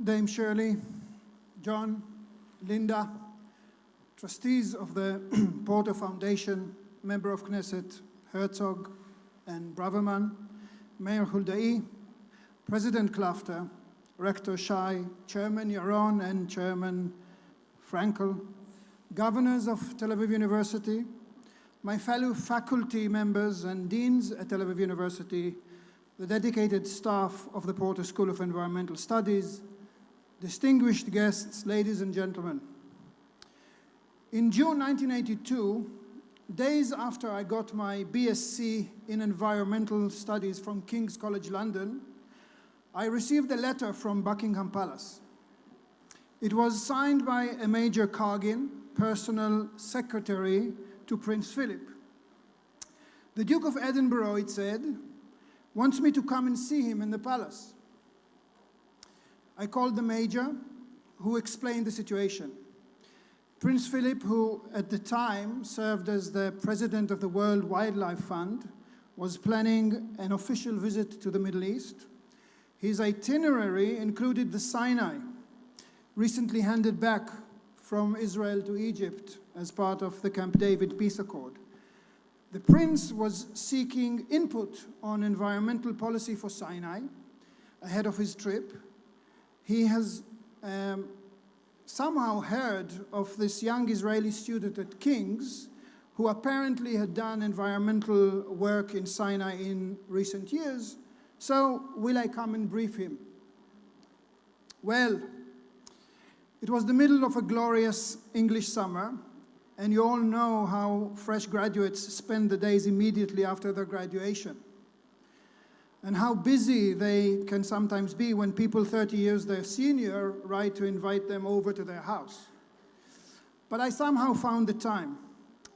Dame Shirley, John, Linda, trustees of the Porter Foundation, member of Knesset Herzog and Braverman, Mayor Huldai, President Klafter, Rector Shai, Chairman Yaron and Chairman Frankel, governors of Tel Aviv University, my fellow faculty members and deans at Tel Aviv University, the dedicated staff of the Porter School of Environmental Studies, distinguished guests, ladies and gentlemen. In June 1982, days after I got my BSc in Environmental Studies from King's College London, I received a letter from Buckingham Palace. It was signed by a Major Kargin, personal secretary to Prince Philip. The Duke of Edinburgh, it said, wants me to come and see him in the palace. I called the Major, who explained the situation. Prince Philip, who at the time served as the president of the World Wildlife Fund, was planning an official visit to the Middle East. His itinerary included the Sinai, recently handed back from Israel to Egypt as part of the Camp David peace accord. The prince was seeking input on environmental policy for Sinai ahead of his trip. He has somehow heard of this young Israeli student at King's who apparently had done environmental work in Sinai in recent years. So, will I come and brief him? Well, it was the middle of a glorious English summer, and you all know how fresh graduates spend the days immediately after their graduation, and how busy they can sometimes be when people 30 years their senior write to invite them over to their house. But I somehow found the time,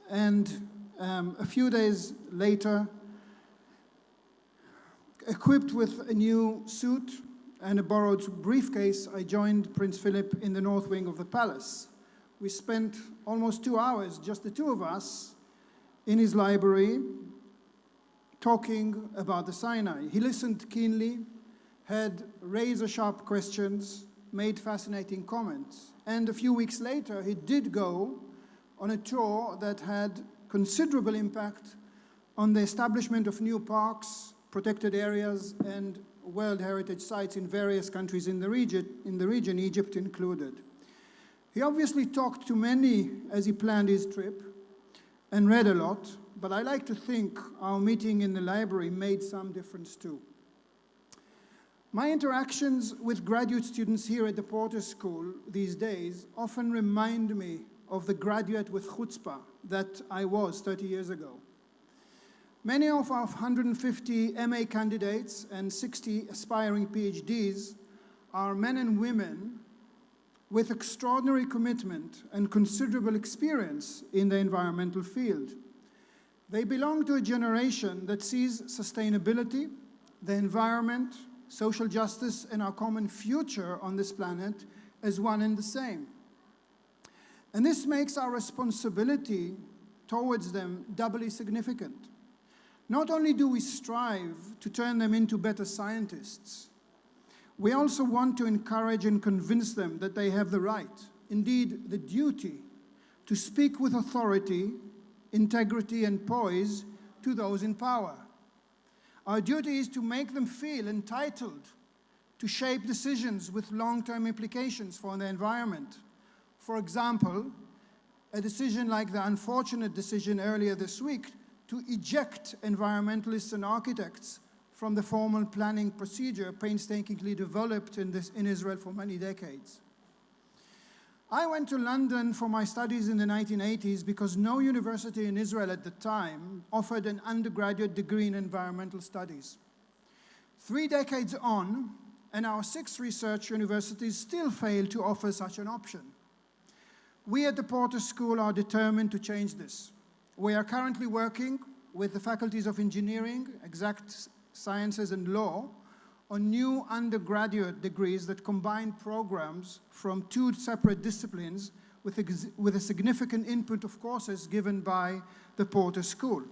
and a few days later, equipped with a new suit and a borrowed briefcase, I joined Prince Philip in the north wing of the palace. We spent almost 2 hours, just the two of us, in his library, talking about the Sinai. He listened keenly, had razor-sharp questions, made fascinating comments. And a few weeks later, he did go on a tour that had considerable impact on the establishment of new parks, protected areas, and World Heritage Sites in various countries in the region, Egypt included. He obviously talked to many as he planned his trip and read a lot, but I like to think our meeting in the library made some difference too. My interactions with graduate students here at the Porter School these days often remind me of the graduate with chutzpah that I was 30 years ago. Many of our 150 MA candidates and 60 aspiring PhDs are men and women with extraordinary commitment and considerable experience in the environmental field. They belong to a generation that sees sustainability, the environment, social justice, and our common future on this planet as one and the same. And this makes our responsibility towards them doubly significant. Not only do we strive to turn them into better scientists, we also want to encourage and convince them that they have the right, indeed the duty, to speak with authority, integrity, and poise to those in power. Our duty is to make them feel entitled to shape decisions with long-term implications for the environment. For example, a decision like the unfortunate decision earlier this week to eject environmentalists and architects from the formal planning procedure painstakingly developed in Israel for many decades. I went to London for my studies in the 1980s because no university in Israel at the time offered an undergraduate degree in environmental studies. 3 decades on, and our 6 research universities still fail to offer such an option. We at the Porter School are determined to change this. We are currently working with the faculties of engineering, exact sciences, and law on new undergraduate degrees that combine programs from 2 separate disciplines with a significant input of courses given by the Porter School.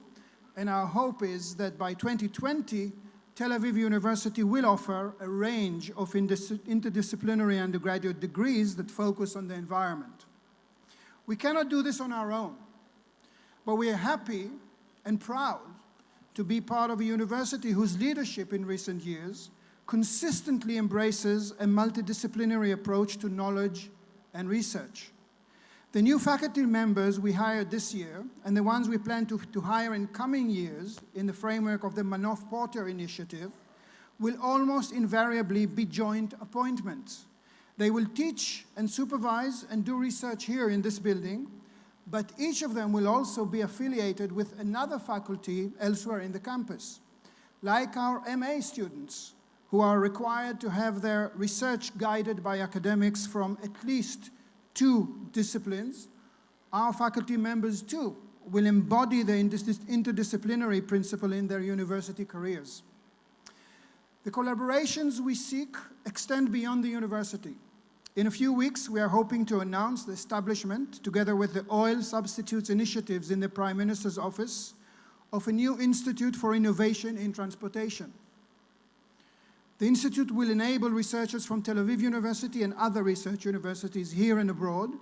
And our hope is that by 2020, Tel Aviv University will offer a range of interdisciplinary undergraduate degrees that focus on the environment. We cannot do this on our own, but we are happy and proud to be part of a university whose leadership in recent years consistently embraces a multidisciplinary approach to knowledge and research. The new faculty members we hired this year and the ones we plan to hire in coming years in the framework of the Manof Porter initiative will almost invariably be joint appointments. They will teach and supervise and do research here in this building, but each of them will also be affiliated with another faculty elsewhere in the campus, like our MA students, who are required to have their research guided by academics from at least 2 disciplines. Our faculty members, too, will embody the interdisciplinary principle in their university careers. The collaborations we seek extend beyond the university. In a few weeks, we are hoping to announce the establishment, together with the Oil Substitutes Initiatives in the Prime Minister's Office, of a new Institute for Innovation in Transportation. The Institute will enable researchers from Tel Aviv University and other research universities here and abroad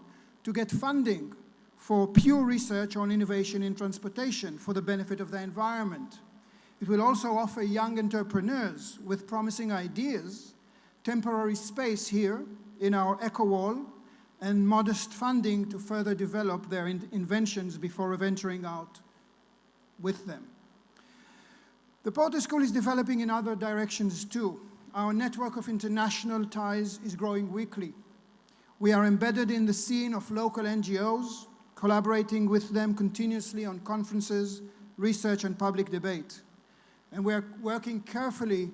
to get funding for pure research on innovation in transportation for the benefit of the environment. It will also offer young entrepreneurs with promising ideas temporary space here in our Eco Wall and modest funding to further develop their inventions before venturing out with them. The Porter School is developing in other directions too. Our network of international ties is growing weekly. We are embedded in the scene of local NGOs, collaborating with them continuously on conferences, research, and public debate. And we are working carefully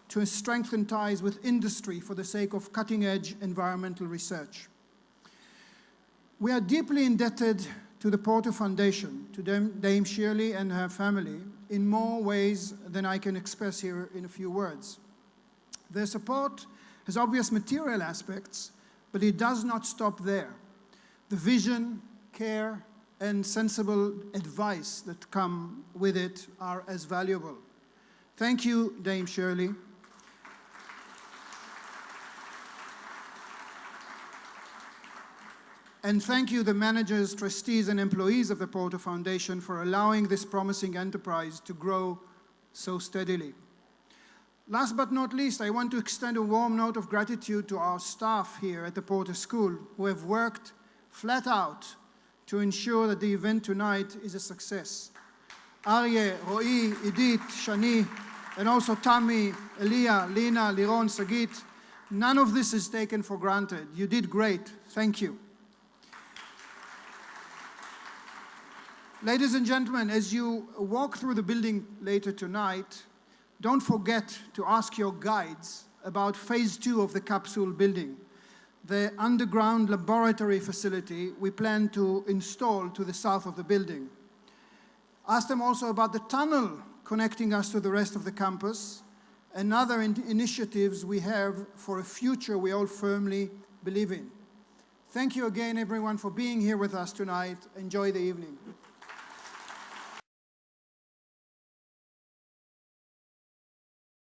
to strengthen ties with industry for the sake of cutting-edge environmental research. We are deeply indebted to the Porter Foundation, to Dame Shirley and her family, in more ways than I can express here in a few words. Their support has obvious material aspects, but it does not stop there. The vision, care, and sensible advice that come with it are as valuable. Thank you, Dame Shirley. And thank you, the managers, trustees, and employees of the Porter Foundation, for allowing this promising enterprise to grow so steadily. Last but not least, I want to extend a warm note of gratitude to our staff here at the Porter School, who have worked flat out to ensure that the event tonight is a success. Aryeh, Ro'i, Idit, Shani, and also Tami, Elia, Lina, Liron, Sagit. None of this is taken for granted. You did great. Thank you. Ladies and gentlemen, as you walk through the building later tonight, don't forget to ask your guides about phase 2 of the capsule building, the underground laboratory facility we plan to install to the south of the building. Ask them also about the tunnel connecting us to the rest of the campus and other initiatives we have for a future we all firmly believe in. Thank you again, everyone, for being here with us tonight. Enjoy the evening.